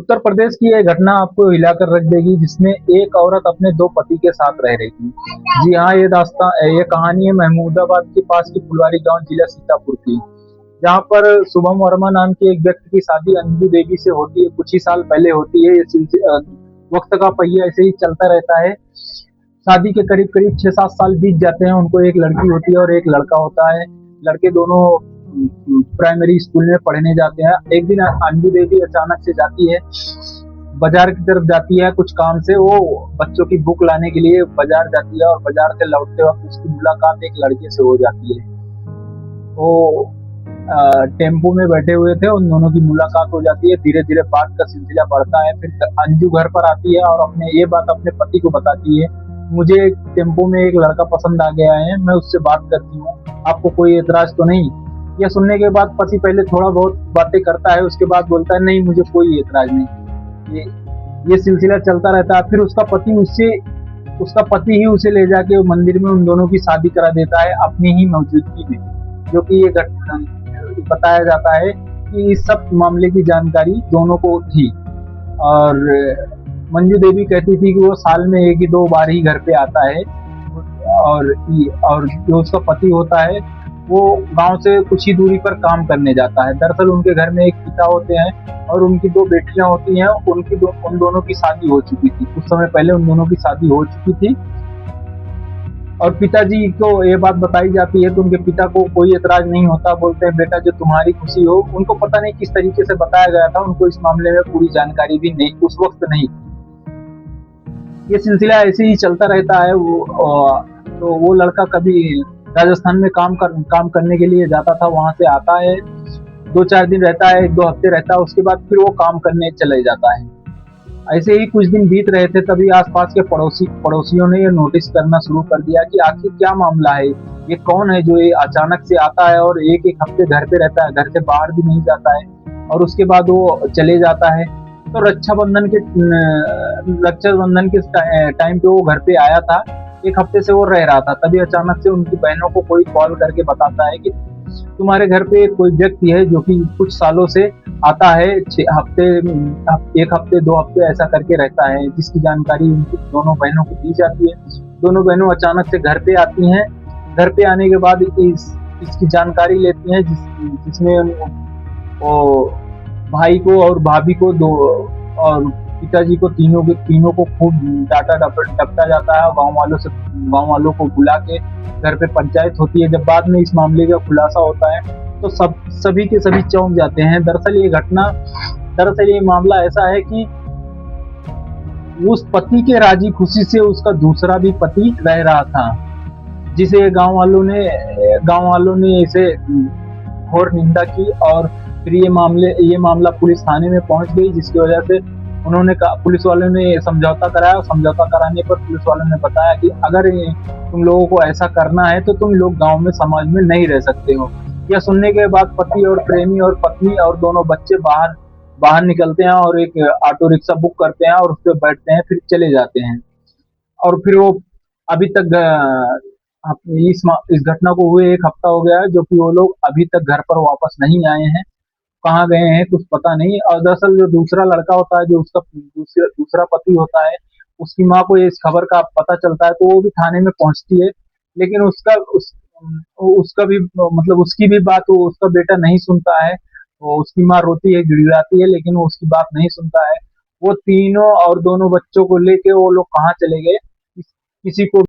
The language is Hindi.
उत्तर प्रदेश की ये घटना आपको हिलाकर रख देगी, जिसमें एक औरत अपने दो पति के साथ रह रही थी। जी हाँ, ये कहानी है महमूदाबाद के पास की फुलवारी गांव जिला सीतापुर की, जहां पर शुभम वर्मा नाम के एक व्यक्ति की शादी अंजू देवी से होती है। कुछ ही साल पहले होती है। वक्त का पहिया ऐसे ही चलता रहता है। शादी के करीब करीब 6-7 साल बीत जाते हैं। उनको एक लड़की होती है और एक लड़का होता है। लड़के दोनों प्राइमरी स्कूल में पढ़ने जाते हैं। एक दिन अंजू देवी अचानक से जाती है, बाजार की तरफ जाती है कुछ काम से। वो बच्चों की बुक लाने के लिए बाजार जाती है और बाजार से लौटते वक्त उसकी मुलाकात एक लड़के से हो जाती है। वो टेम्पो में बैठे हुए थे, उन दोनों की मुलाकात हो जाती है। धीरे धीरे बात का सिलसिला बढ़ता है। फिर अंजू घर पर आती है और ये बात अपने पति को बताती है, मुझे टेम्पो में एक लड़का पसंद आ गया है, मैं उससे बात करती हूँ, आपको कोई एतराज तो नहीं। यह सुनने के बाद पति पहले थोड़ा बहुत बातें करता है, उसके बाद बोलता है नहीं, मुझे कोई एतराज नहीं। ये सिलसिला चलता रहता है। फिर उसका पति ही उसे ले जाके मंदिर में उन दोनों की शादी करा देता है, अपनी ही मौजूदगी में। जो कि ये घटना बताया जाता है कि इस सब मामले की जानकारी दोनों को थी। और मंजू देवी कहती थी कि वो साल में 1 ही 2 बार ही घर पे आता है। और जो उसका पति होता है वो गांव से कुछ ही दूरी पर काम करने जाता है। दरअसल उनके घर में एक पिता होते हैं और उनकी 2 बेटियां होती हैं। उन दोनों की शादी हो चुकी थी, कुछ समय पहले उन दोनों की शादी हो चुकी थी। और पिताजी को ये बात बताई जाती है तो उनके पिता को कोई एतराज नहीं होता। बोलते हैं बेटा जो तुम्हारी खुशी हो। उनको पता नहीं किस तरीके से बताया गया था, उनको इस मामले में पूरी जानकारी भी नहीं उस वक्त नहीं। ये सिलसिला ऐसे ही चलता रहता है। तो वो लड़का कभी राजस्थान में काम करने के लिए जाता था, वहां से आता है, 2-4 दिन रहता है, 1-2 हफ्ते रहता है, उसके बाद फिर वो काम करने चले जाता है। ऐसे ही कुछ दिन बीत रहे थे, तभी आसपास के पड़ोसियों ने ये नोटिस करना शुरू कर दिया कि आखिर क्या मामला है, ये कौन है जो ये अचानक से आता है और एक एक हफ्ते घर पे रहता है, घर से बाहर भी नहीं जाता है और उसके बाद वो चले जाता है। तो रक्षाबंधन के टाइम पे वो घर पे आया था, 1 हफ्ते से वो रह रहा था। तभी अचानक से उनकी बहनों को कोई कॉल करके बताता है कि तुम्हारे घर पे कोई व्यक्ति है जो कि कुछ सालों से आता है, 1 हफ्ते 2 हफ्ते ऐसा करके रहता है, जिसकी जानकारी उनकी दोनों बहनों को दी जाती है। दोनों बहनों अचानक से घर पे आती हैं। घर पे आने के बाद इसकी जानकारी लेती हैं, जिसमें वो भाई को और भाभी को और पिताजी को तीनों को खूब डपटा जाता है। गांव वालों को बुला के घर पे पंचायत होती है। जब बाद में इस मामले का खुलासा होता है तो सभी के सभी चौंक जाते हैं। दरअसल ये मामला ऐसा है कि उस पति के राजी खुशी से उसका दूसरा भी पति रह रहा था, जिसे गांव वालों ने इसे घोर निंदा की। और फिर ये मामला पुलिस थाने में पहुंच गई, जिसकी वजह से पुलिस वालों ने समझौता कराया। समझौता कराने पर पुलिस वालों ने बताया कि अगर तुम लोगों को ऐसा करना है तो तुम लोग गांव में समाज में नहीं रह सकते हो। यह सुनने के बाद पति और प्रेमी और पत्नी और दोनों बच्चे बाहर निकलते हैं और एक ऑटो रिक्शा बुक करते हैं और उस पर बैठते हैं, फिर चले जाते हैं। और फिर वो अभी तक इस घटना को हुए 1 हफ्ता हो गया है, जो कि वो लोग अभी तक घर पर वापस नहीं आए हैं। कहाँ गए हैं कुछ पता नहीं। और दरअसल जो दूसरा लड़का होता है, जो उसका दूसरा पति होता है, उसकी माँ को इस खबर का पता चलता है तो वो भी थाने में पहुंचती है। लेकिन उसका भी मतलब उसकी भी बात उसका बेटा नहीं सुनता है। वो उसकी माँ रोती है, गिड़गिड़ाती है, लेकिन वो उसकी बात नहीं सुनता है। वो तीनों और दोनों बच्चों को लेके वो लोग कहाँ चले गए, किसी को